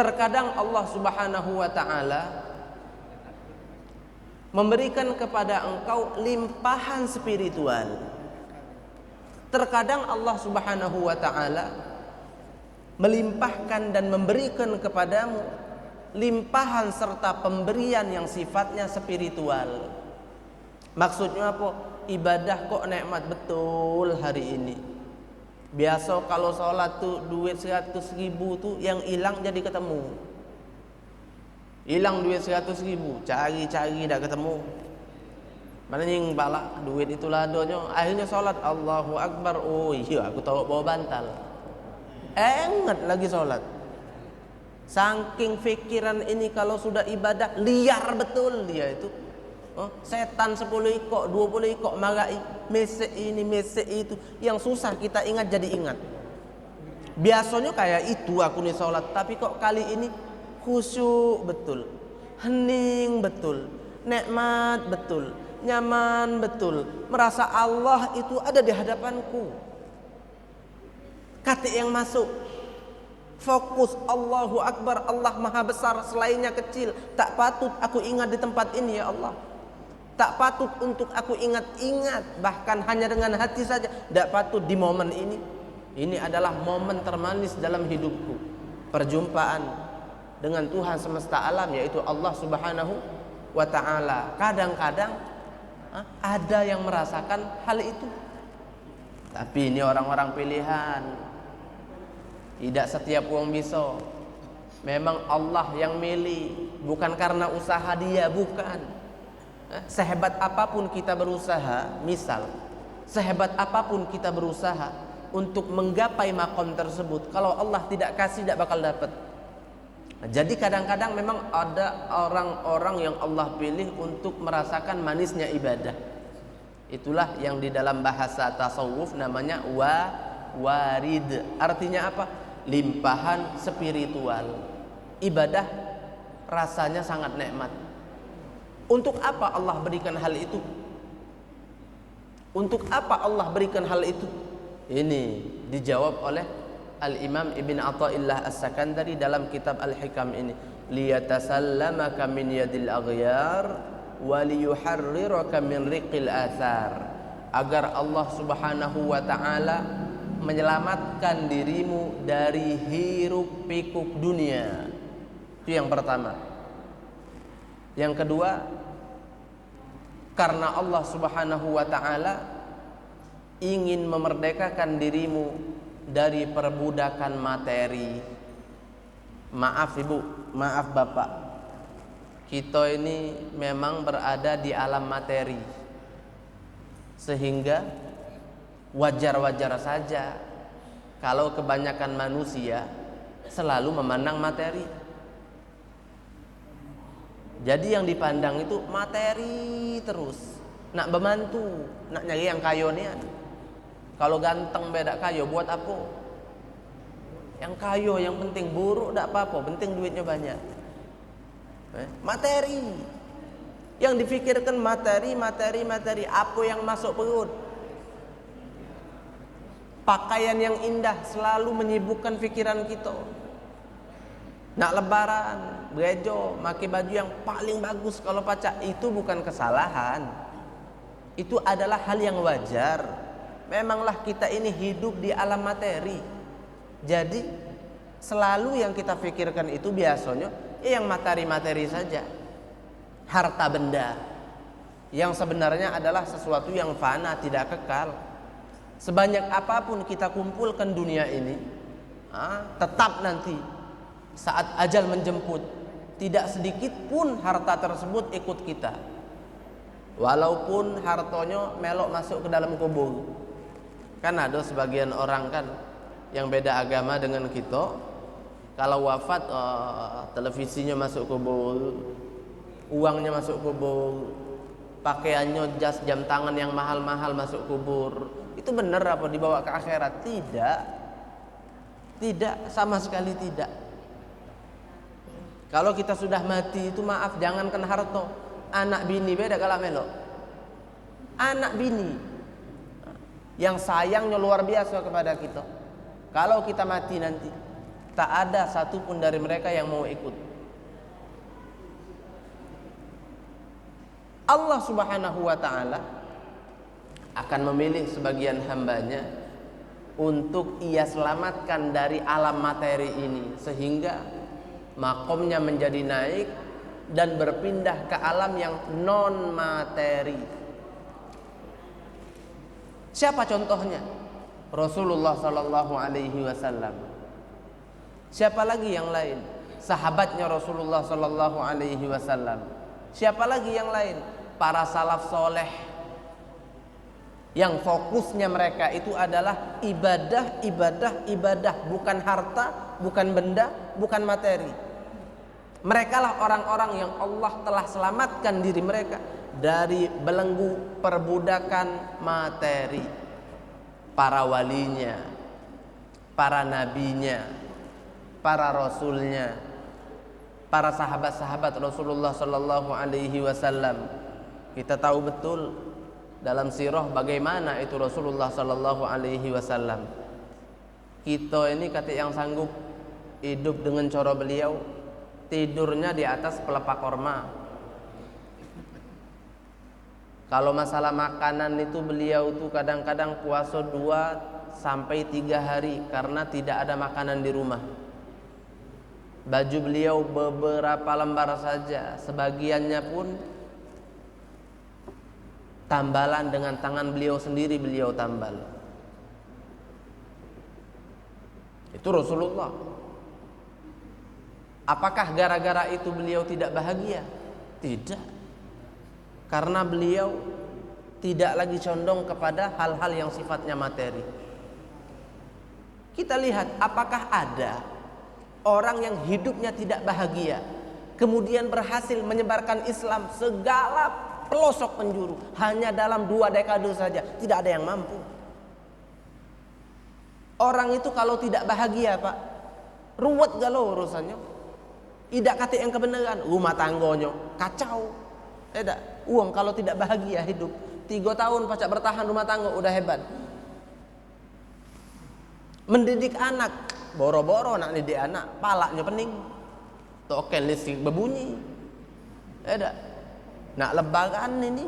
Terkadang Allah Subhanahu wa ta'ala memberikan kepada engkau limpahan spiritual. Terkadang Allah Subhanahu wa ta'ala melimpahkan dan memberikan kepadamu limpahan serta pemberian yang sifatnya spiritual. Maksudnya apa? Ibadah kok nikmat betul hari ini. Biasa kalau sholat tuh duit 100.000 tuh yang hilang jadi ketemu. Hilang duit 100.000, cari-cari dah ketemu. Mana yang balak duit itulah adanya. Akhirnya sholat Allahu Akbar. Oh iya, aku tahu bawa bantal. Ingat lagi sholat. Saking pikiran ini kalau sudah ibadah liar betul dia itu. Setan 10 ekor, 20 ekor marai, mesej ini, mesej itu. Yang susah kita ingat jadi ingat. Biasanya kayak itu aku nih sholat, tapi kok kali ini khusyuk betul, hening betul, nikmat betul, nyaman betul, merasa Allah itu ada di hadapanku. Kata yang masuk, fokus Allahu Akbar, Allah Maha Besar, selainnya kecil. Tak patut aku ingat di tempat ini ya Allah. Tak patut untuk aku ingat-ingat, bahkan hanya dengan hati saja. Tak patut di momen ini. Ini adalah momen termanis dalam hidupku. Perjumpaan dengan Tuhan semesta alam, yaitu Allah Subhanahu wa ta'ala. Kadang-kadang ada yang merasakan hal itu. Tapi ini orang-orang pilihan. Tidak setiap orang bisa. Memang Allah yang milih, bukan karena usaha dia, bukan. Sehebat apapun kita berusaha, misal sehebat apapun kita berusaha untuk menggapai makom tersebut, kalau Allah tidak kasih tidak bakal dapat. Jadi kadang-kadang memang ada orang-orang yang Allah pilih untuk merasakan manisnya ibadah. Itulah yang di dalam bahasa tasawuf namanya warid. Artinya apa? Limpahan spiritual. Ibadah rasanya sangat nikmat. Untuk apa Allah berikan hal itu? Untuk apa Allah berikan hal itu? Ini dijawab oleh Al-Imam Ibn Atha'illah As-Sakandari dalam kitab Al-Hikam ini. Liyatasallamaka min yadil aghyar wa liyuharriraka min riqil athar. Agar Allah Subhanahu wa ta'ala menyelamatkan dirimu dari hiruk pikuk dunia. Itu yang pertama. Yang kedua, karena Allah Subhanahu wa ta'ala ingin memerdekakan dirimu dari perbudakan materi. Maaf ibu, maaf bapak, kita ini memang berada di alam materi, sehingga wajar-wajar saja kalau kebanyakan manusia selalu memandang materi. Jadi yang dipandang itu materi terus. Nak membantu, nak nyari yang kayo nian. Kalau ganteng beda kayo buat apa? Yang kayo yang penting, buruk tak apa-apa, penting duitnya banyak. Materi. Yang difikirkan materi. Apa yang masuk perut? Pakaian yang indah selalu menyibukkan pikiran kita. Nak lebaran, gereja, pakai baju yang paling bagus kalau pacak, itu bukan kesalahan. Itu adalah hal yang wajar. Memanglah kita ini hidup di alam materi. Jadi selalu yang kita pikirkan itu biasanya yang materi-materi saja. Harta benda. Yang sebenarnya adalah sesuatu yang fana, tidak kekal. Sebanyak apapun kita kumpulkan dunia ini, tetap nanti saat ajal menjemput, tidak sedikit pun harta tersebut ikut kita. Walaupun hartanya melok masuk ke dalam kubur. Kan ada sebagian orang kan yang beda agama dengan kita, kalau wafat televisinya masuk kubur, uangnya masuk kubur, pakaiannya, jas, jam tangan yang mahal-mahal masuk kubur. Itu benar apa dibawa ke akhirat? Tidak. Tidak, sama sekali tidak. Kalau kita sudah mati itu maaf, jangankan harta, anak bini beda kalah melok. Anak bini yang sayangnya luar biasa kepada kita. Kalau kita mati nanti, Tak ada satupun dari mereka yang mau ikut. Allah Subhanahu wa ta'ala akan memilih sebagian hambanya untuk ia selamatkan dari alam materi ini, sehingga makomnya menjadi naik dan berpindah ke alam yang non materi. Siapa contohnya? Rasulullah sallallahu alaihi wasallam. Siapa lagi yang lain? Sahabatnya Rasulullah sallallahu alaihi wasallam. Siapa lagi yang lain? Para salaf soleh, yang fokusnya mereka itu adalah ibadah, ibadah, ibadah, bukan harta, bukan benda, bukan materi. Mereka lah orang-orang yang Allah telah selamatkan diri mereka dari belenggu perbudakan materi. Para walinya, para nabinya, para rasulnya, para sahabat-sahabat Rasulullah sallallahu alaihi wasallam. Kita tahu betul dalam sirah bagaimana itu Rasulullah sallallahu alaihi wasallam. Kita ini kata yang sanggup hidup dengan cara beliau, tidurnya di atas pelepah korma. Kalau masalah makanan itu beliau tuh kadang-kadang puasa 2 sampai 3 hari karena tidak ada makanan di rumah. Baju beliau beberapa lembar saja, sebagiannya pun tambalan dengan tangan beliau sendiri beliau tambal. Itu Rasulullah. Apakah gara-gara itu beliau tidak bahagia? Tidak. Karena beliau tidak lagi condong kepada hal-hal yang sifatnya materi. Kita lihat apakah ada orang yang hidupnya tidak bahagia kemudian berhasil menyebarkan Islam segala pelosok penjuru hanya dalam 2 dekade saja. Tidak ada yang mampu. Orang itu kalau tidak bahagia, Pak, ruwet galau urusannya. Tidak kata yang kebenaran, rumah tanggonya kacau. Tidak, uang kalau tidak bahagia hidup 3 tahun pacak bertahan rumah tangga udah hebat. Mendidik anak, boro-boro nak didik anak, palaknya pening. Token listrik berbunyi. Tidak. Nak lebaran ini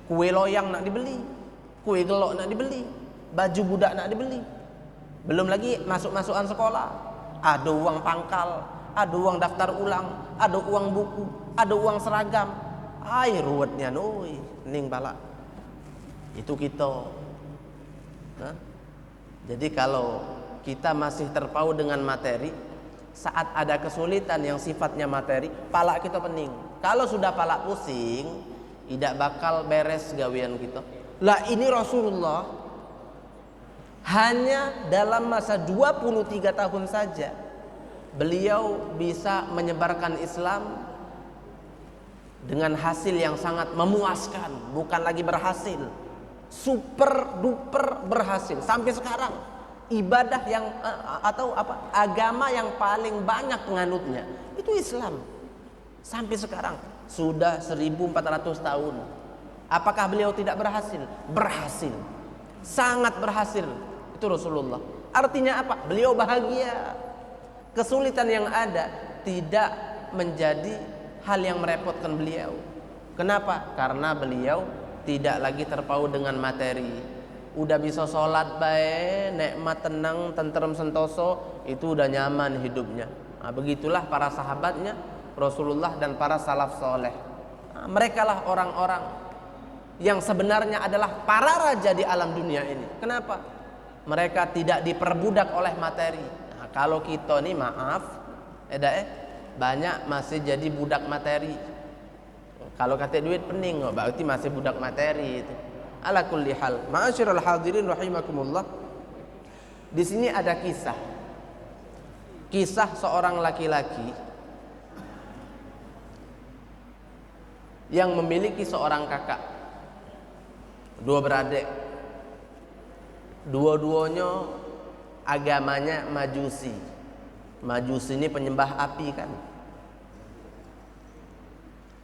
kue loyang nak dibeli, kue gelok nak dibeli, baju budak nak dibeli. Belum lagi masuk-masukan sekolah, ada uang pangkal, ada uang daftar ulang, ada uang buku, ada uang seragam. Ai ruwetnya noi, ning balak. Itu kita. Nah, jadi kalau kita masih terpaut dengan materi, saat ada kesulitan yang sifatnya materi, palak kita pening. Kalau sudah palak pusing, tidak bakal beres gawian kita. Lah ini Rasulullah hanya dalam masa 23 tahun saja beliau bisa menyebarkan Islam dengan hasil yang sangat memuaskan, bukan lagi berhasil, super duper berhasil. Sampai sekarang ibadah yang agama yang paling banyak penganutnya itu Islam. Sampai sekarang sudah 1400 tahun. Apakah beliau tidak berhasil? Berhasil. Sangat berhasil. Itu Rasulullah. Artinya apa? Beliau bahagia. Kesulitan yang ada tidak menjadi hal yang merepotkan beliau. Kenapa? Karena beliau tidak lagi terpaut dengan materi. Udah bisa sholat baik, nikmat, tenang, tentrem, sentoso, itu udah nyaman hidupnya. Nah, begitulah para sahabatnya Rasulullah dan para salaf soleh. Nah, mereka lah orang-orang yang sebenarnya adalah para raja di alam dunia ini. Kenapa? Mereka tidak diperbudak oleh materi. Nah, kalau kita nih maaf, banyak masih jadi budak materi. Kalau kata duit pening, berarti masih budak materi itu. Ala kulli hal, ma'asyiral hadirin rahimakumullah. Di sini ada kisah seorang laki-laki yang memiliki seorang kakak, 2 beradik. Dua-duanya agamanya Majusi. Majusi ini penyembah api kan.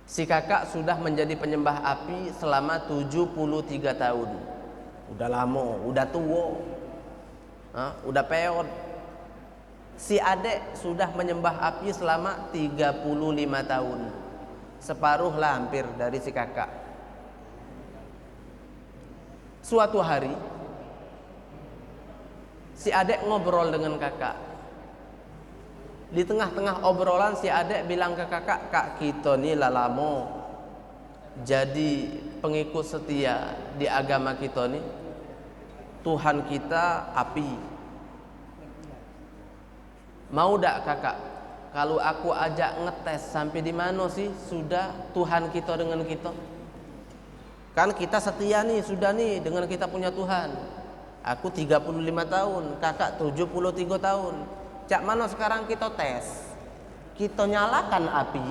Si kakak sudah menjadi penyembah api selama 73 tahun. Udah lama, udah tua, udah peot. Si adek sudah menyembah api selama 35 tahun. Separuh lah hampir dari si kakak. Suatu hari si adek ngobrol dengan kakak. Di tengah-tengah obrolan si adek bilang ke kakak, "Kak, kita nih lalamo jadi pengikut setia di agama kita nih. Tuhan kita api. Mau dak kakak kalau aku ajak ngetes sampai di mana sih sudah Tuhan kita dengan kita? Kan kita setia nih, sudah nih dengan kita punya Tuhan. Aku 35 tahun, kakak 73 tahun. Cak mana sekarang kita tes? Kita nyalakan api,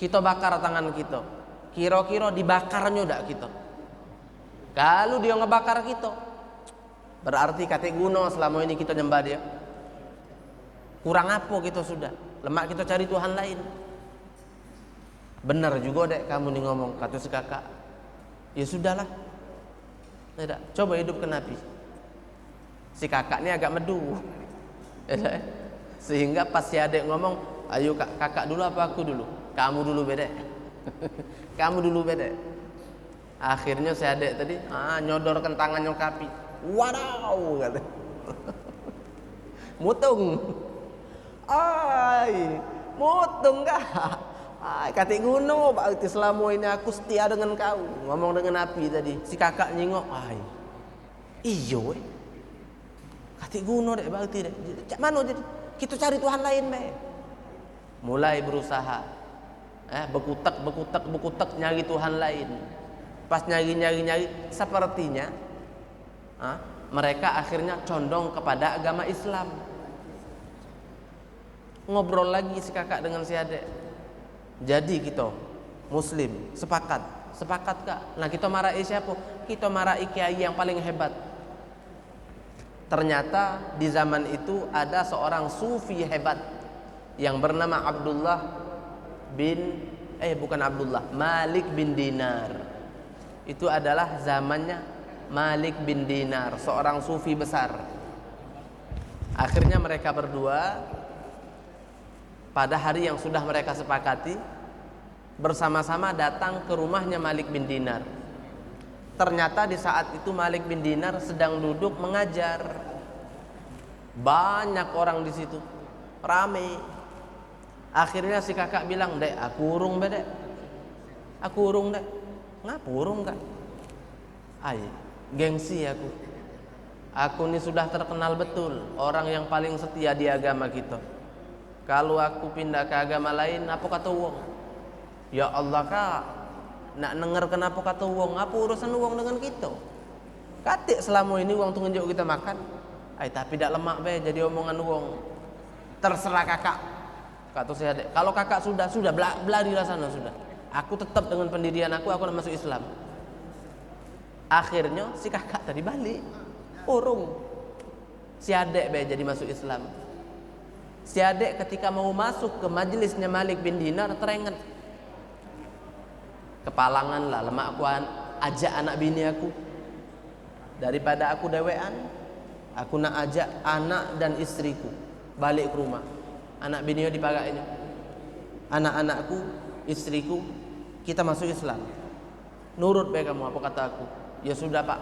kita bakar tangan kita. Kira-kira dibakarnya dak kita? Kalau dia ngebakar kita, berarti kata guna selama ini kita nyembah dia. Kurang apa kita sudah? Lemak kita cari Tuhan lain. Benar juga dek kamu nih ngomong, kata si kakak. Ya sudahlah. Tidak, coba hidup ke Nabi. Si kakak ini agak medu. Sehingga pas si adek ngomong, ayo kakak dulu apa aku dulu? Kamu dulu bedek. Kamu dulu bedek. Akhirnya si adek tadi nyodorkan tangannya ke api. Wadaw kata. Mutung. Ay, mutung kah? Ay, kata guna berarti selama ini aku setia dengan kau. Ngomong dengan api tadi. Si kakak nyingok. Ay, iyo. Kata guna dek berarti dek. Cak mana jadi? Kita cari Tuhan lain be. Mulai berusaha. Bekutak nyari Tuhan lain. Pas nyari sepertinya mereka akhirnya condong kepada agama Islam. Ngobrol lagi si kakak dengan si adek. Jadi kita Muslim sepakat kak. Nah kita marahi siapa? Kita marahi kiai yang paling hebat. Ternyata di zaman itu ada seorang sufi hebat yang bernama Malik bin Dinar. Itu adalah zamannya Malik bin Dinar, seorang sufi besar. Akhirnya mereka berdua pada hari yang sudah mereka sepakati bersama-sama datang ke rumahnya Malik bin Dinar. Ternyata di saat itu Malik bin Dinar sedang duduk mengajar. Banyak orang di situ, rame. Akhirnya si kakak bilang, "Dek, aku urung bedek. Aku urung dek." "Ngapa urung kak?" "Ay, gengsi aku. Aku ini sudah terkenal betul orang yang paling setia di agama kita. Kalau aku pindah ke agama lain, apa kata wong? Ya Allah kak, nak denger kenapa kata wong? Apa urusan wong dengan kita? Katik selama ini wong tunjuk kita makan. Ay, tapi tidak lemak be jadi omongan wong. Terserah kakak." Kata saya, "Kalau kakak sudah belarilah sana sudah. Aku tetap dengan pendirian aku nak masuk Islam." Akhirnya si kakak tadi balik, urung. Si adek be jadi masuk Islam. Si adek ketika mau masuk ke majelisnya Malik bin Dinar teringat, kepalangan lah lemak aku ajak anak bini aku. Daripada aku dewean, aku nak ajak anak dan istriku balik ke rumah. Anak bininya dipagainya. Anak-anakku, istriku, kita masuk Islam. Nurut baik kamu apa kata aku? Ya sudah pak.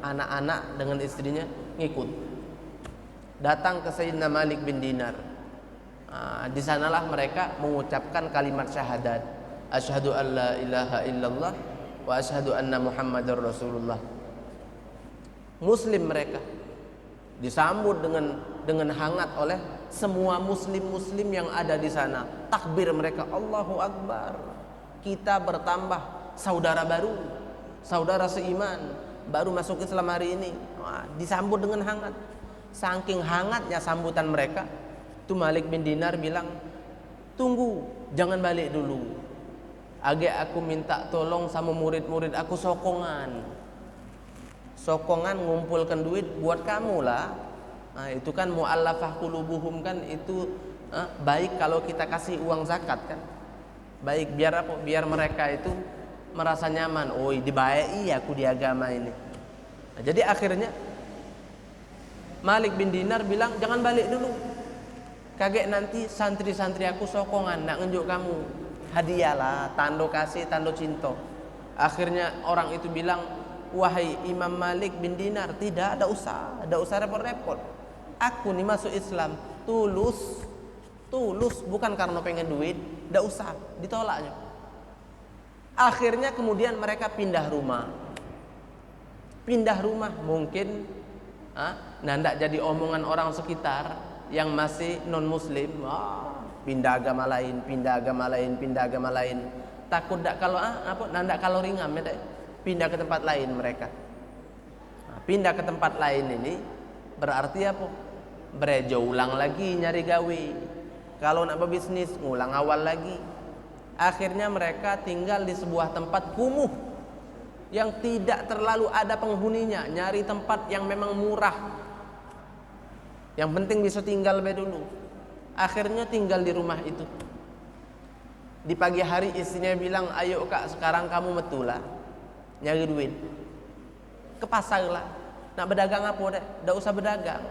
Anak-anak dengan istrinya ngikut. Datang ke Sayyidina Malik bin Dinar. Di sanalah mereka mengucapkan kalimat syahadat. Asyhadu an la ilaha illallah wa asyhadu anna Muhammadar Rasulullah. Muslim mereka. Disambut dengan hangat oleh semua muslim yang ada di sana. Takbir mereka, Allahu Akbar. Kita bertambah saudara baru, saudara seiman, baru masuk Islam hari ini. Disambut dengan hangat. Saking hangatnya sambutan mereka, itu Malik bin Dinar bilang, "Tunggu, jangan balik dulu. Aku minta tolong sama murid-murid aku sokongan ngumpulkan duit buat kamu lah." Itu kan mu'allafah qulubuhum kan, itu baik kalau kita kasih uang zakat kan. Baik biar apa? Biar mereka itu merasa nyaman. Oh, dibaiki aku di agama ini. Jadi akhirnya Malik bin Dinar bilang, jangan balik dulu, kaget nanti santri-santri aku sokongan nak nunjuk kamu, hadiah lah, tando kasih, tando cinta. Akhirnya orang itu bilang, wahai Imam Malik bin Dinar, tidak usah repot-repot. Aku nih masuk Islam tulus, bukan karena pengen duit. Tidak usah, ditolaknya. Akhirnya kemudian mereka pindah rumah mungkin tidak jadi omongan orang sekitar yang masih non muslim. Pindah agama lain, takut tak kalau ringam ya, pindah ke tempat lain mereka. Pindah ke tempat lain ini berarti apa? Berejo ulang lagi nyari gawe. Kalau nak berbisnis ngulang awal lagi. Akhirnya mereka tinggal di sebuah tempat kumuh yang tidak terlalu ada penghuninya, nyari tempat yang memang murah, yang penting bisa tinggal dulu. Akhirnya tinggal di rumah itu. Di pagi hari istrinya bilang, ayo kak, sekarang kamu metu lah nyari duit, ke pasar lah, nak berdagang apa deh, tidak usah berdagang,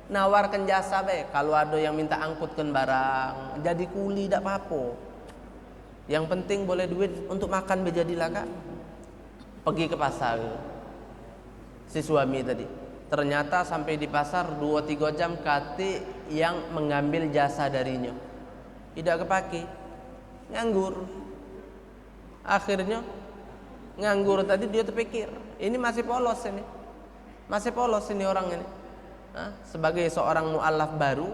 nawarkan jasa be, kalau ada yang minta angkutkan barang, jadi kuli tidak apa-apa, yang penting boleh duit untuk makan bejadilah kak. Pergi ke pasar si suami tadi, ternyata sampai di pasar 2-3 jam kati yang mengambil jasa darinya tidak kepake, nganggur. Akhirnya nganggur tadi dia terpikir, ini masih polos ini orang ini. Sebagai seorang mu'allaf baru,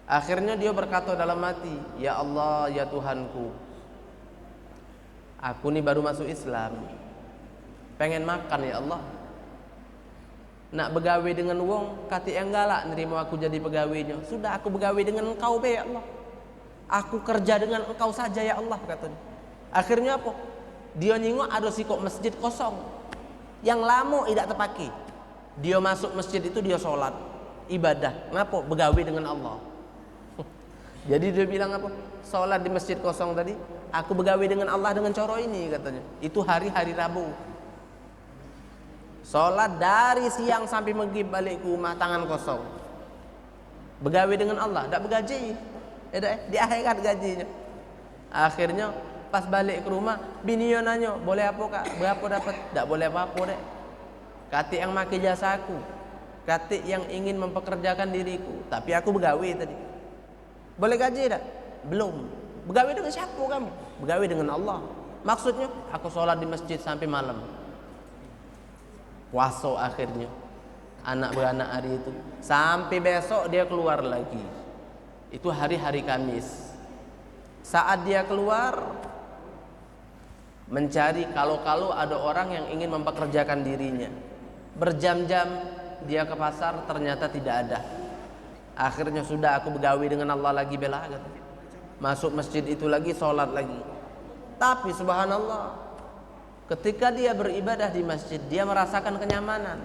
akhirnya dia berkata dalam hati, ya Allah, ya Tuhanku, aku nih baru masuk Islam, pengen makan ya Allah, nak begawe dengan wong kati yang galak nerima aku jadi pegawainya. Sudah aku begawe dengan engkau be ya Allah, aku kerja dengan engkau saja ya Allah, katanya. Akhirnya apa? Dia nyingok ada sikok masjid kosong yang lama tidak terpakai. Dia masuk masjid itu dia sholat ibadah, ngapa? Begawe dengan Allah. Jadi dia bilang apa? Sholat di masjid kosong tadi, aku begawe dengan Allah dengan coro ini, katanya. Itu hari-hari Rabu. Sholat dari siang sampai maghrib, balik ke rumah tangan kosong, begawe dengan Allah, tidak bergaji, di akhirat gajinya. Akhirnya pas balik ke rumah, bininya nanya, boleh apa kak? Berapa dapat? Tidak boleh apa-apa dek. Kati yang maki jasa aku, kati yang ingin mempekerjakan diriku, tapi aku begawe tadi. Boleh gaji tak? Belum. Begawe dengan siapa kamu? Begawe dengan Allah. Maksudnya aku sholat di masjid sampai malam, puasa. Akhirnya anak beranak hari itu sampai besok dia keluar lagi. Itu hari-hari Kamis. Saat dia keluar mencari kalau ada orang yang ingin mempekerjakan dirinya, berjam-jam dia ke pasar, ternyata tidak ada. Akhirnya sudah, aku begawe dengan Allah lagi bela, kata. Masuk masjid itu lagi, sholat lagi. Tapi subhanallah, ketika dia beribadah di masjid, dia merasakan kenyamanan,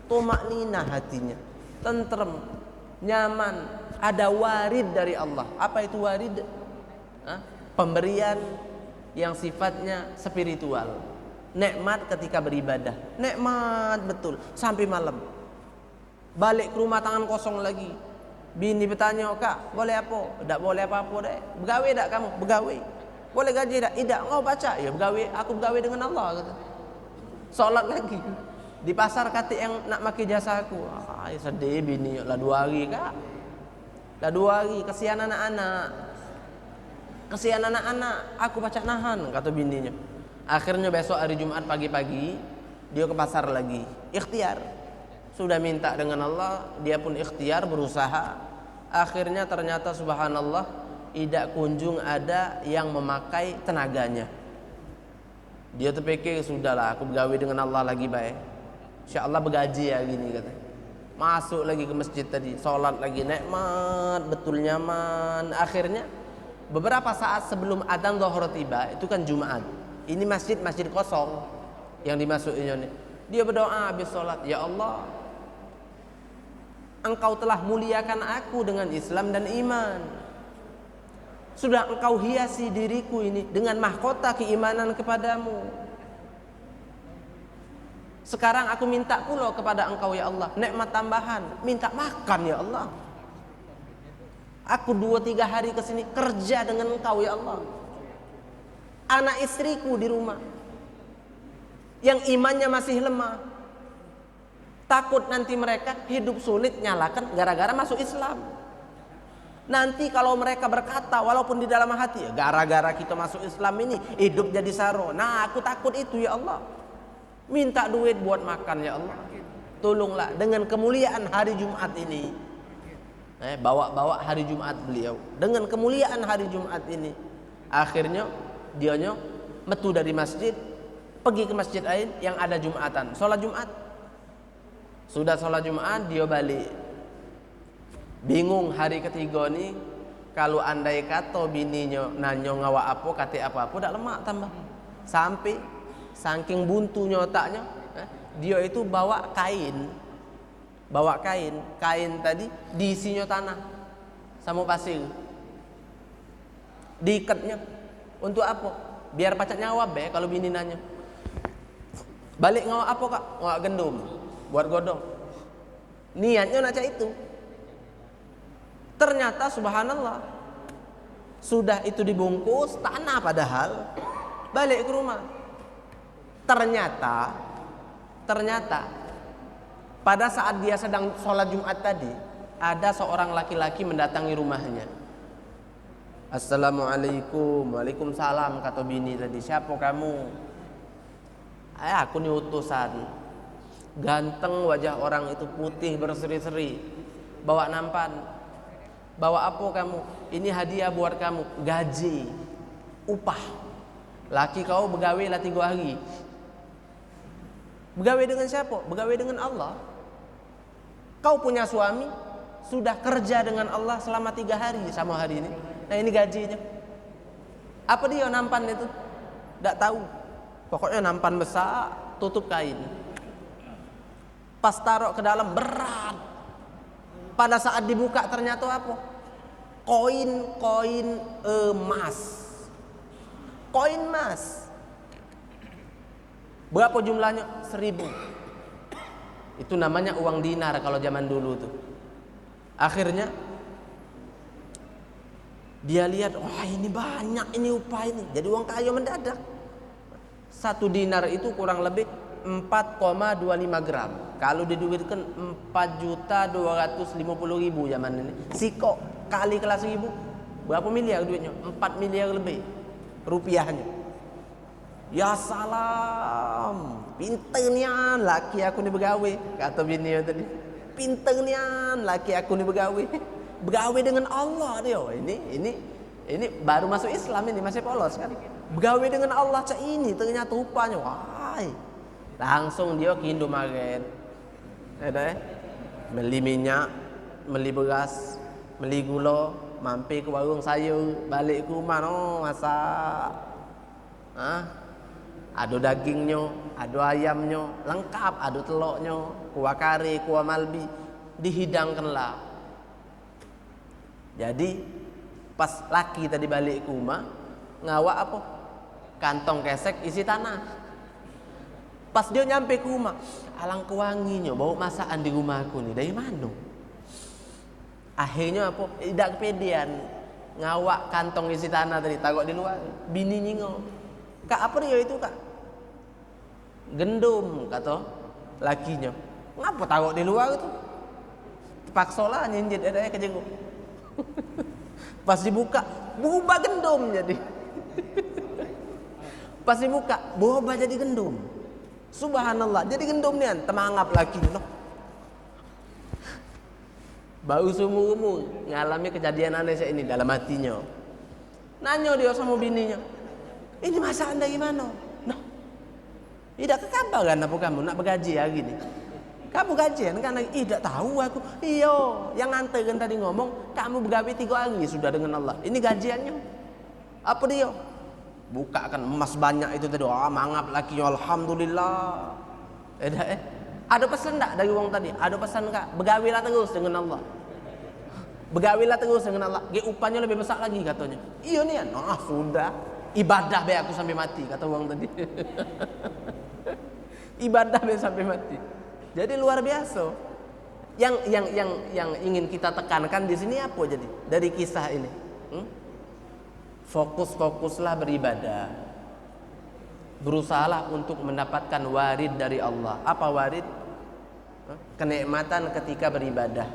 tumakninah hatinya, tentrem, nyaman. Ada warid dari Allah. Apa itu warid? Pemberian yang sifatnya spiritual. Nikmat ketika beribadah, nikmat betul sampai malam. Balik ke rumah tangan kosong lagi. Bini bertanya, kak boleh apa? Tak boleh apa-apa deh. Begawe tak kamu? Begawe. Boleh gaji tak? Tidak. Kau baca? Ya begawe. Aku begawe dengan Allah, kata. Sholat lagi di pasar, kati yang nak maki jasa aku. Sedih bini. Lah 2 hari kak, lah 2 hari. Kesian anak-anak, aku baca nahan, kata bininya. Akhirnya besok hari Jumat pagi-pagi dia ke pasar lagi, ikhtiar. Sudah minta dengan Allah, dia pun ikhtiar, berusaha. Akhirnya ternyata subhanallah, tidak kunjung ada yang memakai tenaganya. Dia terpikir, sudahlah aku begawe dengan Allah lagi baik, insyaallah bergaji ya gini, kata. Masuk lagi ke masjid tadi, sholat lagi, nikmat betul, nyaman. Akhirnya beberapa saat sebelum adzan zuhur tiba, itu kan Jumat, ini masjid kosong yang dimasukinya nih. Dia berdoa habis sholat, ya Allah, Engkau telah muliakan aku dengan Islam dan iman. Sudah Engkau hiasi diriku ini dengan mahkota keimanan kepadamu. Sekarang aku minta pula kepada Engkau ya Allah nikmat tambahan, minta makan ya Allah. Aku 2-3 hari ke sini kerja dengan Engkau ya Allah. Anak istriku di rumah yang imannya masih lemah, takut nanti mereka hidup sulit nyalakan gara-gara masuk Islam. Nanti kalau mereka berkata walaupun di dalam hati, gara-gara kita masuk Islam ini hidup jadi saro. Nah, aku takut itu ya Allah. Minta duit buat makan ya Allah. Tolonglah dengan kemuliaan hari Jumat ini. Bawa hari Jumat beliau. Dengan kemuliaan hari Jumat ini, akhirnya dianya metu dari masjid, pergi ke masjid lain yang ada Jumatan, sholat Jumat. Sudah sholat Jumat dia balik. Bingung hari ketiga nih, kalau andai kata bininya nanyo ngawa apa kate apa dak lemak tambah. Sampai saking buntunya otaknya, dia itu bawa kain tadi diisinya tanah sama pasir, diikatnya untuk apa? Biar pacak nyawa be kalau bini nanya. Balik ngawa apa kak? Ngawa gendum buat godong. Niatnya naca itu. Ternyata subhanallah sudah itu dibungkus tanah padahal balik ke rumah. Ternyata pada saat dia sedang sholat Jumat tadi ada seorang laki-laki mendatangi rumahnya. Assalamualaikum. Waalaikumsalam kata bini tadi. Siapa kamu? Aku nih utusan. Ganteng wajah orang itu, putih berseri-seri, bawa nampan. Bawa apa kamu? Ini hadiah buat kamu, gaji, upah. Laki kau begawe lah 3 hari. Begawe dengan siapa? Begawe dengan Allah. Kau punya suami sudah kerja dengan Allah selama 3 hari sama hari ini. Nah ini gajinya. Apa dia nampan itu? Tidak tahu. Pokoknya nampan besar, tutup kain. Pas taruh ke dalam berat. Pada saat dibuka ternyata apa? Koin emas. Koin emas. Berapa jumlahnya? 1000. Itu namanya uang dinar kalau zaman dulu tuh. Akhirnya dia lihat, wah ini banyak ini upah ini. Jadi uang kaya mendadak. 1 dinar itu kurang lebih 4,25 gram. Kalau diduitkan 4.250.000 zaman ini. Siko kali kelas 1000 berapa miliar duitnya? 4 miliar lebih rupiahnya. Ya salam, pinternya laki aku ni begawe, kata bini tadi. Pinternya laki aku ni begawe. Begawe dengan Allah dia. Ini baru masuk Islam ini, masih polos kan. Begawe dengan Allah cak ini ternyata rupanya. Wah. Langsung dia ke Indomaret. Beli minyak, beli beras, beli gula, mampir ke warung sayur, balik ke rumah masak. Ada dagingnya, ada ayamnya, lengkap, ada telurnya, kuah kari, kuah malbi, dihidangkanlah. Jadi pas laki tadi balik ke rumah, ngawak apa? Kantong kesek isi tanah. Pas dia nyampe ke rumah, alangkah wanginya bau masakan di rumahku nih. Dari mana? Akhirnya apa? Tidak kepedean, ngawak kantong isi tanah tadi, taruh di luar. Bini nyingok. Kak apa dia itu kak? Gendum kata lakinya. Ngapa taruh di luar itu? Terpaksa lah nyinjit ada ke jenguk. Pas dibuka berubah gendum jadi. Pas dibuka berubah jadi gendum. Subhanallah, jadi gendum nian temangap lakinya. Baru seumur-umur ngalami kejadian aneh ini dalam hatinya. Nanya dia sama bininya. Ini masakan dari mana? Nah, tidak kekabaran apa kamu nak bergaji hari ini? Kamu gajian kan? Tidak tahu aku. Iyo, yang nganterin tadi ngomong kamu begawe 3 hari sudah dengan Allah. Ini gajiannya. Apa dia? Buka kan emas banyak itu tadi. Wah, mangap lagi alhamdulillah. Ada pesan tak dari uang tadi? Ada pesan kak? Begawilah terus dengan Allah. Begawilah terus dengan Allah. Upahnya lebih besar lagi katanya. Iya nih, nah sudah. Ibadah be aku sampai mati kata uang tadi. ibadah sampai mati. Jadi luar biasa. Yang ingin kita tekankan di sini apa jadi dari kisah ini? Fokuslah beribadah. Berusahalah untuk mendapatkan warid dari Allah. Apa warid? Kenikmatan ketika beribadah.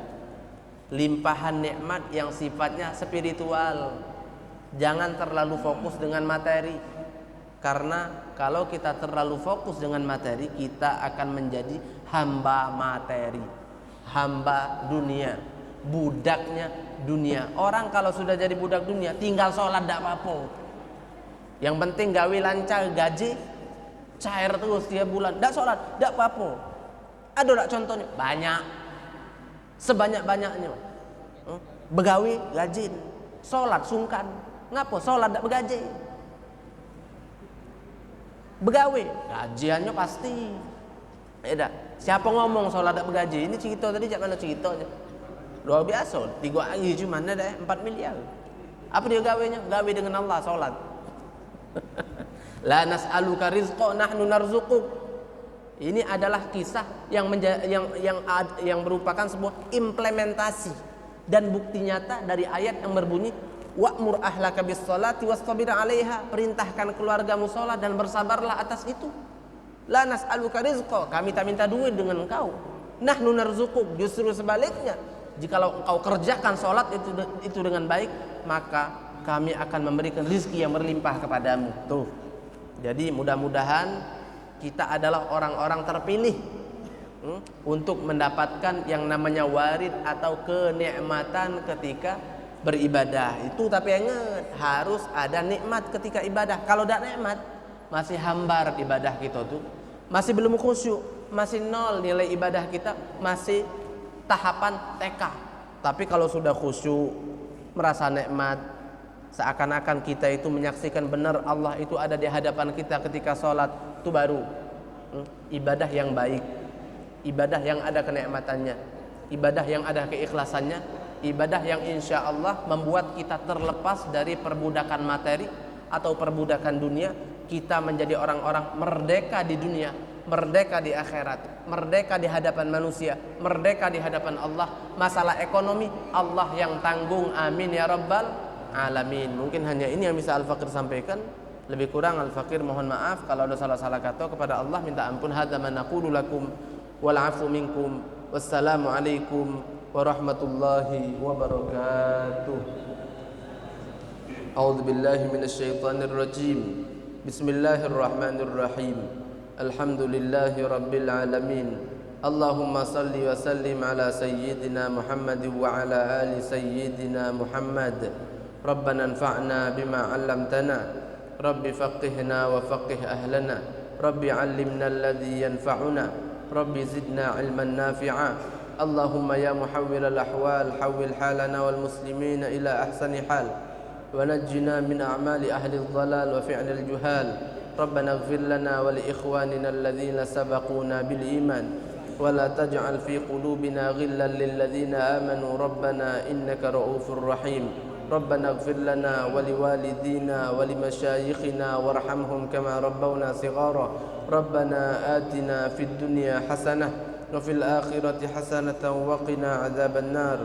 Limpahan nikmat yang sifatnya spiritual. Jangan terlalu fokus dengan materi. Karena kalau kita terlalu fokus dengan materi, kita akan menjadi hamba materi, hamba dunia, budaknya dunia. Orang kalau sudah jadi budak dunia, tinggal sholat tidak apa-apa. Yang penting gawe lancar, gaji cair terus tiap bulan. Tidak sholat, tidak apa-apa. Ada tak contohnya? Banyak. Sebanyak-banyaknya. Begawi, gaji. Sholat, sungkan. Ngapa? Sholat tidak bergaji. Begawi, gajiannya pasti. Siapa ngomong sholat tidak bergaji? Ini cerita tadi, jak mana ceritanya? Luar biasa. 3 hari cuma ada 4 miliar. Apa dia gawenya? Gawe dengan Allah, sholat. La nas'aluka rizqa nahnu narzuquk. Ini adalah kisah yang merupakan sebuah implementasi dan bukti nyata dari ayat yang berbunyi wa'mur ahlaka bis sholati wastabir 'alaiha. Perintahkan keluargamu salat dan bersabarlah atas itu. La nas'aluka rizqa, kami tak minta duit dengan engkau. Nahnu narzuquk, justru sebaliknya. Jikalau engkau kerjakan salat itu dengan baik, maka kami akan memberikan rizki yang berlimpah kepadamu. Tuh. Jadi mudah-mudahan kita adalah orang-orang terpilih untuk mendapatkan yang namanya warid atau kenikmatan ketika beribadah. Itu tapi ingat, harus ada nikmat ketika ibadah. Kalau tidak nikmat, masih hambar ibadah kita tuh. Masih belum khusyuk, masih nol nilai ibadah kita, masih tahapan TK. Tapi kalau sudah khusyuk, merasa nikmat, seakan-akan kita itu menyaksikan benar Allah itu ada di hadapan kita ketika sholat, itu baru ibadah yang baik, ibadah yang ada kenikmatannya, ibadah yang ada keikhlasannya, ibadah yang insya Allah membuat kita terlepas dari perbudakan materi atau perbudakan dunia. Kita menjadi orang-orang merdeka di dunia, merdeka di akhirat, merdeka di hadapan manusia, merdeka di hadapan Allah. Masalah ekonomi Allah yang tanggung, amin ya rabbal alamin. Mungkin hanya ini yang bisa Al-Fakir sampaikan. Lebih kurang Al-Fakir mohon maaf kalau ada salah-salah kata. Kepada Allah minta ampun. Hadza ma naqulu lakum wal 'afu minkum. Wassalamu alaikum warahmatullahi wabarakatuh. A'udzu billahi minasyaitonir rajim. Bismillahirrahmanirrahim. Alhamdulillahi rabbil alamin. Allahumma salli wa sallim ala sayyidina Muhammad wa ala ali sayyidina Muhammad. Rabbana anfa'na bima 'allamtana. Rabbi faqihna wa faqih ahlana. Rabbi 'allimna alladhi yanfa'una. Rabbi zidna 'ilman nafi'a. Allahumma ya muhawwilal ahwal hawwil halana wal muslimina ila ahsani hal. ونجنا من أعمال أهل الضلال وفعل الجهال. ربنا اغفر لنا ولإخواننا الذين سبقونا بالإيمان ولا تجعل في قلوبنا غلا للذين آمنوا ربنا إنك رؤوف رحيم. ربنا اغفر لنا ولوالدينا ولمشايخنا وارحمهم كما ربونا صغارا. ربنا آتنا في الدنيا حسنة وفي الآخرة حسنة وقنا عذاب النار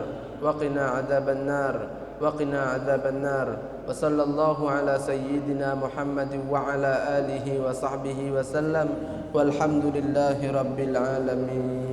وقنا عذاب النار وقنا عذاب النار. وصلى الله على سيدنا محمد وعلى آله وصحبه وسلم والحمد لله رب العالمين.